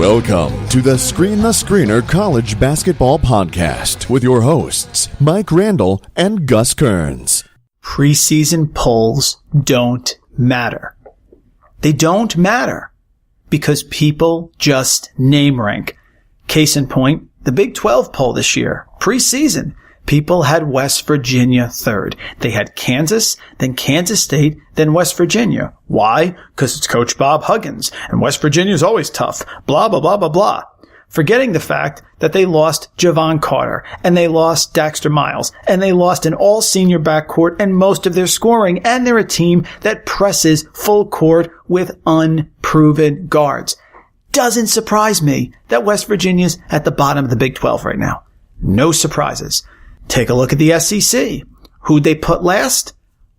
Welcome to the Screener College Basketball Podcast with your hosts, Mike Randle and Gus Kearns. Preseason polls don't matter. They don't matter because people just name rank. Case in point, the Big 12 poll this year, preseason. People had West Virginia third. They had Kansas, then Kansas State, then West Virginia. Why? Because it's Coach Bob Huggins, and West Virginia is always tough. Blah, blah, blah, blah, blah. Forgetting the fact that they lost Javon Carter, and they lost Daxter Miles, and they lost an all-senior backcourt and most of their scoring, and they're a team that presses full court with unproven guards. Doesn't surprise me that West Virginia's at the bottom of the Big 12 right now. No surprises. Take a look at the SEC. Who'd they put last?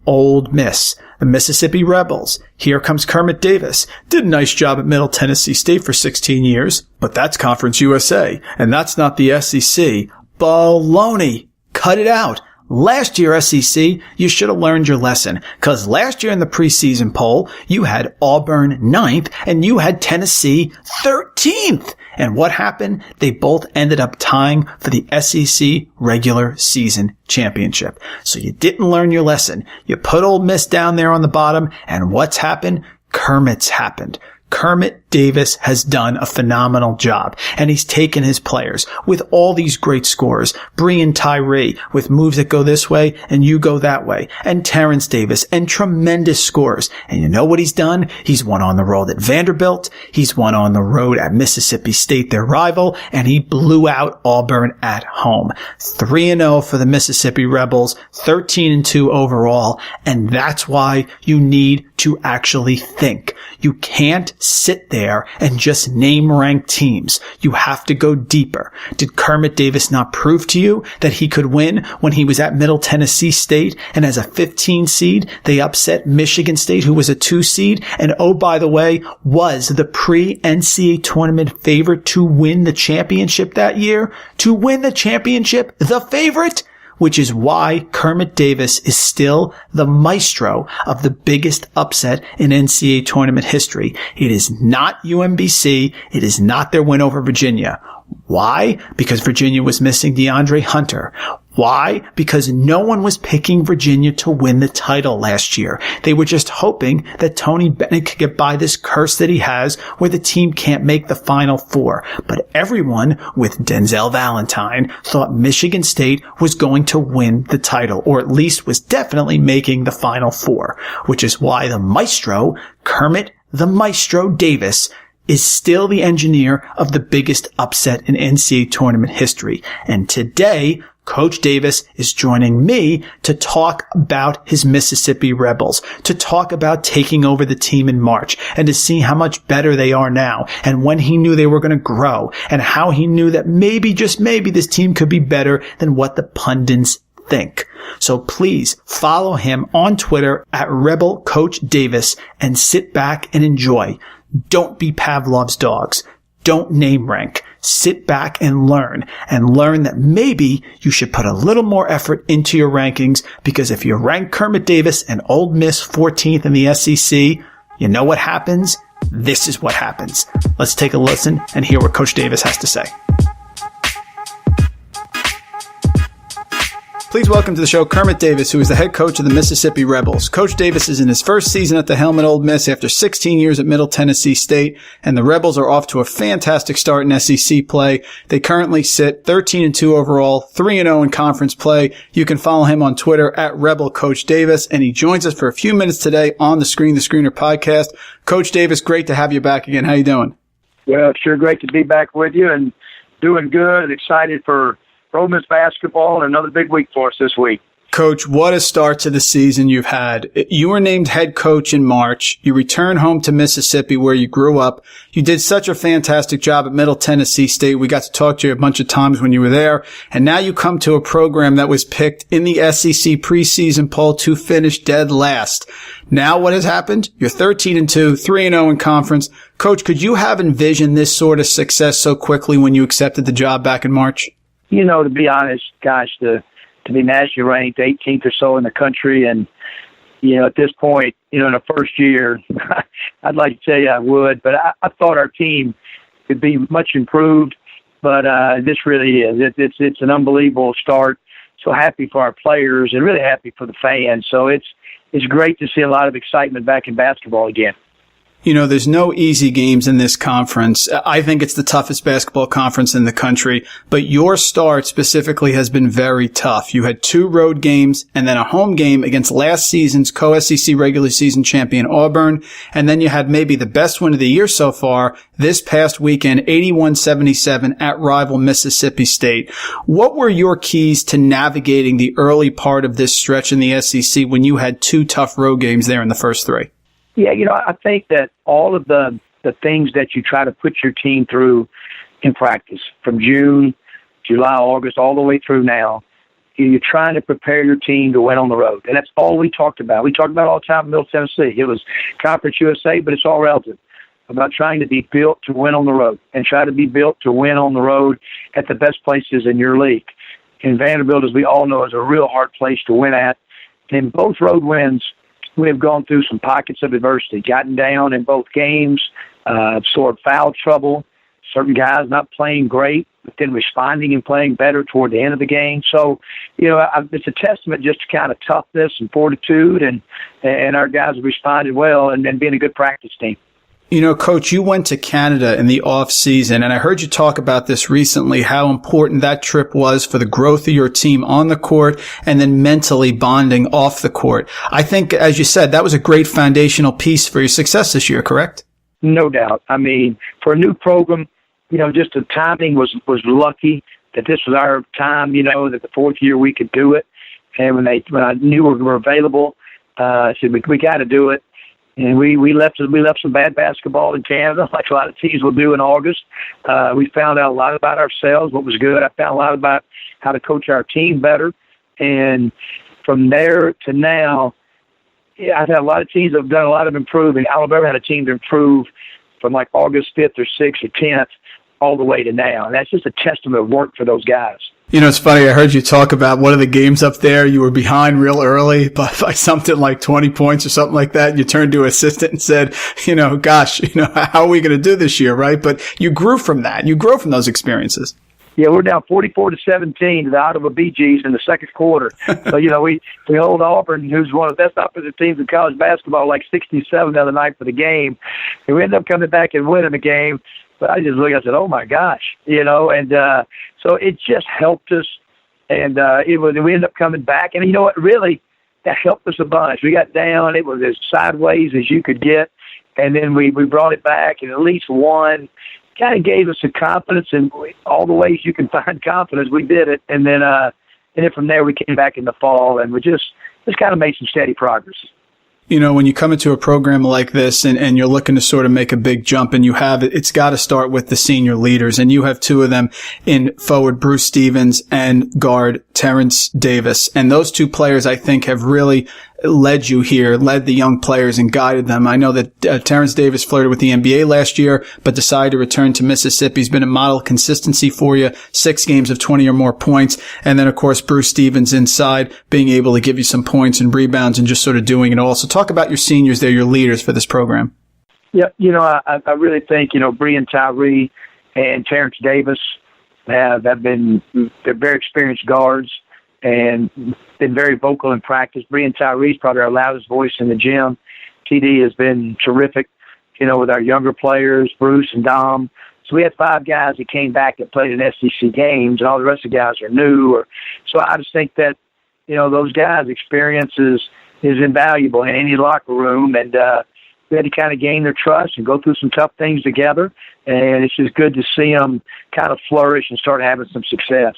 Ole Miss, the Mississippi Rebels. Here comes Kermit Davis. Did a nice job at Middle Tennessee State for 16 years, but that's Conference USA, and that's not the SEC. Baloney. Cut it out. Last year, SEC, you should have learned your lesson, because last year in the preseason poll, you had Auburn 9th, and you had Tennessee 13th. And what happened? They both ended up tying for the SEC regular season championship. So you didn't learn your lesson. You put Ole Miss down there on the bottom, and what's happened? Kermit's happened. Kermit Davis has done a phenomenal job, and he's taken his players with all these great scorers. Breein Tyree with moves that go this way and you go that way, and Terrence Davis, and tremendous scorers. And you know what he's done? He's won on the road at Vanderbilt. He's won on the road at Mississippi State, their rival, and he blew out Auburn at home. 3-0 for the Mississippi Rebels, 13-2 overall, and that's why you need to actually think. You can't sit there and just name rank teams. You have to go deeper. Did Kermit Davis not prove to you that he could win when he was at Middle Tennessee State, and as a 15 seed, they upset Michigan State, who was a 2 seed, and oh, by the way, was the pre-NCAA tournament favorite to win the championship that year? To win the championship, the favorite? Which is why Kermit Davis is still the maestro of the biggest upset in NCAA tournament history. It is not UMBC. It is not their win over Virginia. Why? Because Virginia was missing DeAndre Hunter. Why? Because no one was picking Virginia to win the title last year. They were just hoping that Tony Bennett could get by this curse that he has where the team can't make the Final Four. But everyone with Denzel Valentine thought Michigan State was going to win the title, or at least was definitely making the Final Four, which is why the maestro, Kermit the Maestro Davis, is still the engineer of the biggest upset in NCAA tournament history. And today, Coach Davis is joining me to talk about his Mississippi Rebels, to talk about taking over the team in March, and to see how much better they are now, and when he knew they were going to grow, and how he knew that maybe, just maybe, this team could be better than what the pundits think. So please follow him on Twitter at Rebel Coach Davis and sit back and enjoy. Don't be Pavlov's dogs. Don't name rank. Sit back and learn that maybe you should put a little more effort into your rankings, because if you rank Kermit Davis and Ole Miss 14th in the SEC, you know what happens? This is what happens. Let's take a listen and hear what Coach Davis has to say. Please welcome to the show Kermit Davis, who is the head coach of the Mississippi Rebels. Coach Davis is in his first season at the helm at Ole Miss after 16 years at Middle Tennessee State, and the Rebels are off to a fantastic start in SEC play. They currently sit 13-2 overall, 3-0 in conference play. You can follow him on Twitter at Rebel Coach Davis, and he joins us for a few minutes today on the Screener podcast. Coach Davis, great to have you back again. How you doing? Well, sure, great to be back with you and doing good. Excited for Ole Miss basketball, and another big week for us this week. Coach, what a start to the season you've had. You were named head coach in March. You returned home to Mississippi where you grew up. You did such a fantastic job at Middle Tennessee State. We got to talk to you a bunch of times when you were there. And now you come to a program that was picked in the SEC preseason poll to finish dead last. Now what has happened? You're 13-2, 3-0 in conference. Coach, could you have envisioned this sort of success so quickly when you accepted the job back in March? You know, to be honest, gosh, to be nationally ranked 18th or so in the country, and, you know, at this point, you know, in the first year, I'd like to tell you I would, but I thought our team could be much improved, but this really is. It's an unbelievable start. So happy for our players and really happy for the fans. So it's great to see a lot of excitement back in basketball again. You know, there's no easy games in this conference. I think it's the toughest basketball conference in the country, but your start specifically has been very tough. You had 2 road games and then a home game against last season's co-SEC regular season champion Auburn. And then you had maybe the best win of the year so far this past weekend, 81-77 at rival Mississippi State. What were your keys to navigating the early part of this stretch in the SEC when you had 2 tough road games there in the first 3? Yeah, I think that all of the things that you try to put your team through in practice from June, July, August, all the way through now, you're trying to prepare your team to win on the road. And that's all we talked about. We talked about it all the time in Middle Tennessee. It was Conference USA, but it's all relative about trying to be built to win on the road and try to be built to win on the road at the best places in your league. And Vanderbilt, as we all know, is a real hard place to win at. And both road wins, we have gone through some pockets of adversity, gotten down in both games, absorbed foul trouble, certain guys not playing great, but then responding and playing better toward the end of the game. So, it's a testament just to kind of toughness and fortitude, and our guys have responded well and being a good practice team. You know, Coach, you went to Canada in the off season, and I heard you talk about this recently, how important that trip was for the growth of your team on the court and then mentally bonding off the court. I think, as you said, that was a great foundational piece for your success this year, correct? No doubt. I mean, for a new program, just the timing was lucky that this was our time, that the 4th year we could do it. And when I knew we were available, I said, we got to do it. And we left some bad basketball in Canada, like a lot of teams will do in August. We found out a lot about ourselves, what was good. I found a lot about how to coach our team better. And from there to now, I've had a lot of teams that have done a lot of improving. Alabama had a team to improve from like August 5th or 6th or 10th all the way to now. And that's just a testament of work for those guys. You know, it's funny. I heard you talk about one of the games up there. You were behind real early by something like 20 points or something like that. And you turned to an assistant and said, gosh, how are we going to do this year, right? But you grew from that. You grew from those experiences. Yeah, we're down 44-17 to the Ottawa Bee Gees in the second quarter. So, we hold Auburn, who's one of the best offensive teams in college basketball, like 67 the other night for the game. And we end up coming back and winning the game. But I just looked, I said, oh, my gosh, and so it just helped us. And we ended up coming back. And you know what, really, that helped us a bunch. We got down. It was as sideways as you could get. And then we brought it back, and at least one kind of gave us the confidence in all the ways you can find confidence. We did it. And then from there, we came back in the fall, and we just kind of made some steady progress. When you come into a program like this and you're looking to sort of make a big jump and it's got to start with the senior leaders, and you have 2 of them in forward Bruce Stevens and guard Terrence Davis. And those 2 players, I think, have really led you here, led the young players and guided them. I know that Terrence Davis flirted with the NBA last year, but decided to return to Mississippi. He's been a model of consistency for you, 6 games of 20 or more points. And then, of course, Bruce Stevens inside, being able to give you some points and rebounds and just sort of doing it all. So talk about your seniors. They're your leaders for this program. Yeah, I really think, Breein Tyree and Terrence Davis they're very experienced guards and been very vocal in practice. Breein Tyree is probably our loudest voice in the gym. TD has been terrific, with our younger players, Bruce and Dom. So we had 5 guys that came back that played in SEC games, and all the rest of the guys are new. So I just think that, those guys' experiences is invaluable in any locker room, and we had to kind of gain their trust and go through some tough things together, and it's just good to see them kind of flourish and start having some success.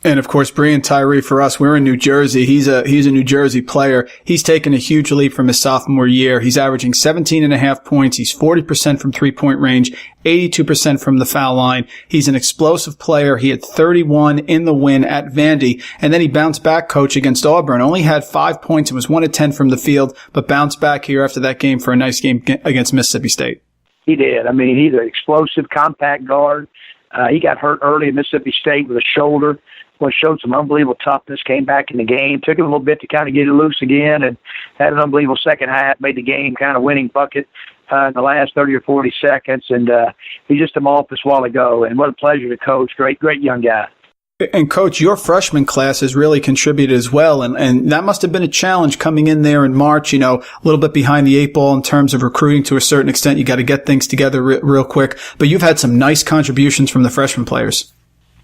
And of course, Breein Tyree, for us, we're in New Jersey. He's a New Jersey player. He's taken a huge leap from his sophomore year. He's averaging 17.5 points. He's 40% from 3-point range, 82% from the foul line. He's an explosive player. He had 31 in the win at Vandy. And then he bounced back, Coach, against Auburn. Only had 5 points and was 1 of 10 from the field, but bounced back here after that game for a nice game against Mississippi State. He did. I mean, he's an explosive, compact guard. He got hurt early at Mississippi State with a shoulder. Showed some unbelievable toughness, came back in the game, took it a little bit to kind of get it loose again, and had an unbelievable second half, made the game kind of winning bucket. in the last 30 or 40 seconds, and he just came off this while ago. And what a pleasure to coach. Great young guy. And, Coach, your freshman class has really contributed as well, and that must have been a challenge coming in there in March, a little bit behind the eight ball in terms of recruiting to a certain extent. You got to get things together real quick, but you've had some nice contributions from the freshman players.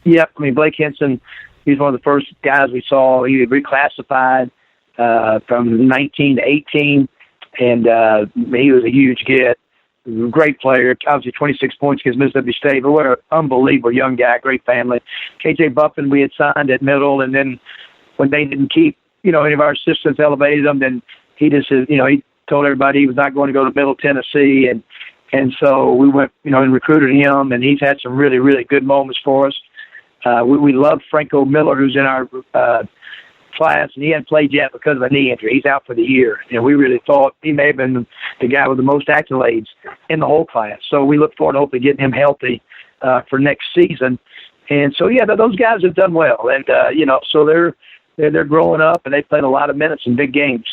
Yep. I mean, Blake Henson, he's one of the first guys we saw. He reclassified from 19 to 18, and he was a huge get. Great player, obviously 26 points against Mississippi State, but what an unbelievable young guy, great family. KJ Buffin we had signed at middle, and then when they didn't keep, any of our assistants elevated him, then he just, he told everybody he was not going to go to Middle Tennessee, and so we went, and recruited him, and he's had some really, really good moments for us. We love Franco Miller, who's in our class, and he hadn't played yet because of a knee injury. He's out for the year. And we really thought he may have been the guy with the most accolades in the whole class. So we look forward to hopefully getting him healthy for next season. And so, those guys have done well. And, so they're growing up, and they've played a lot of minutes in big games.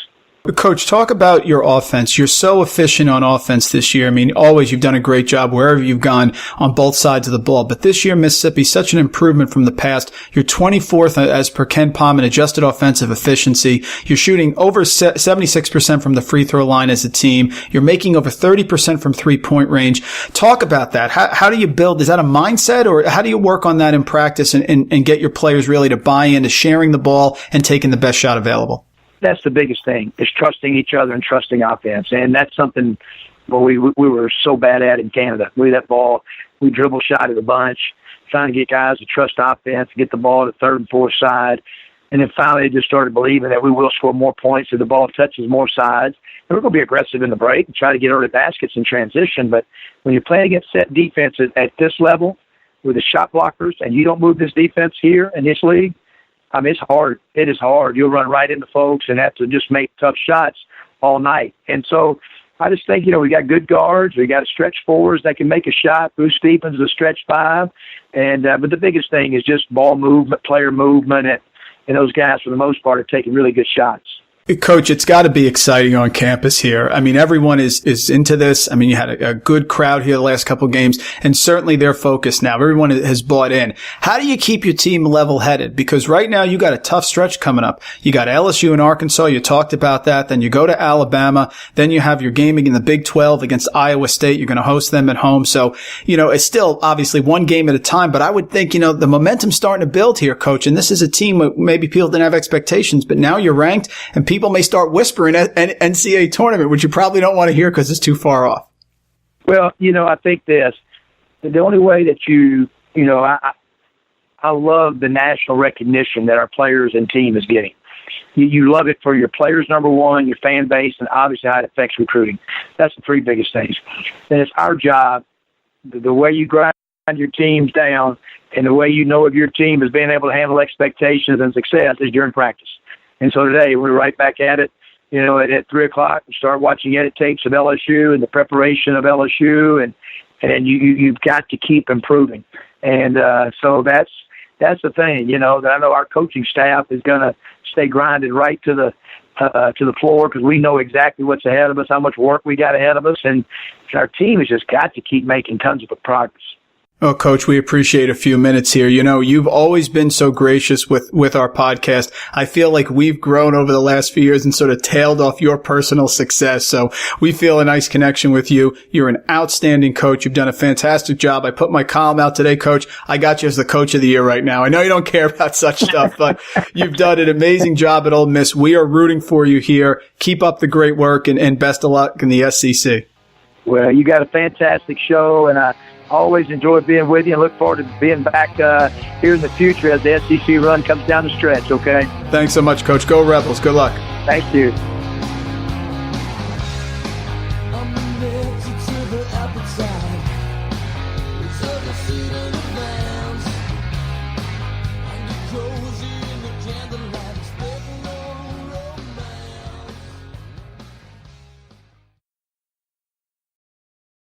Coach, talk about your offense. You're so efficient on offense this year. I mean, always you've done a great job wherever you've gone on both sides of the ball. But this year, Mississippi, such an improvement from the past. You're 24th as per Ken Pom in adjusted offensive efficiency. You're shooting over 76% from the free throw line as a team. You're making over 30% from 3-point range. Talk about that. How do you build? Is that a mindset, or how do you work on that in practice and get your players really to buy into sharing the ball and taking the best shot available? That's the biggest thing, is trusting each other and trusting offense. And that's something we were so bad at in Canada. We dribble shot at a bunch, trying to get guys to trust offense, get the ball to third and fourth side. And then finally just started believing that we will score more points if the ball touches more sides. And we're going to be aggressive in the break and try to get early baskets in transition. But when you're playing against set defenses at this level with the shot blockers, and you don't move this defense here in this league, I mean, it's hard. It is hard. You'll run right into folks and have to just make tough shots all night. And so I just think, we got good guards. We got stretch fours that can make a shot. Bruce Stephens is a stretch five. And but the biggest thing is just ball movement, player movement, and those guys, for the most part, are taking really good shots. Coach, it's got to be exciting on campus here. I mean, everyone is into this. I mean, you had a good crowd here the last couple of games, and certainly they're focused now. Everyone has bought in. How do you keep your team level-headed? Because right now you got a tough stretch coming up. You got LSU and Arkansas. You talked about that. Then you go to Alabama. Then you have your game in the Big 12 against Iowa State. You're going to host them at home. So, it's still obviously one game at a time, but I would think, the momentum's starting to build here, Coach. And this is a team where maybe people didn't have expectations, but now you're ranked, and people may start whispering at an NCAA tournament, which you probably don't want to hear because it's too far off. Well, I think the only way that I love the national recognition that our players and team is getting. You love it for your players, number one, your fan base, and obviously how it affects recruiting. That's the three biggest things. And it's our job, the way you grind your teams down and the way if your team is being able to handle expectations and success is during practice. And so today we're right back at it, at 3 o'clock. We start watching edit tapes of LSU and the preparation of LSU, and you've got to keep improving. And so that's the thing, that I know our coaching staff is going to stay grinded right to the floor, because we know exactly what's ahead of us, how much work we got ahead of us, and our team has just got to keep making tons of progress. Oh, Coach, we appreciate a few minutes here. You've always been so gracious with our podcast. I feel like we've grown over the last few years and sort of tailed off your personal success. So we feel a nice connection with you. You're an outstanding coach. You've done a fantastic job. I put my column out today, Coach. I got you as the coach of the year right now. I know you don't care about such stuff, but you've done an amazing job at Ole Miss. We are rooting for you here. Keep up the great work, and best of luck in the SEC. Well, you got a fantastic show, and I always enjoy being with you and look forward to being back here in the future as the SEC run comes down the stretch, okay? Thanks so much, Coach. Go Rebels. Good luck. Thank you.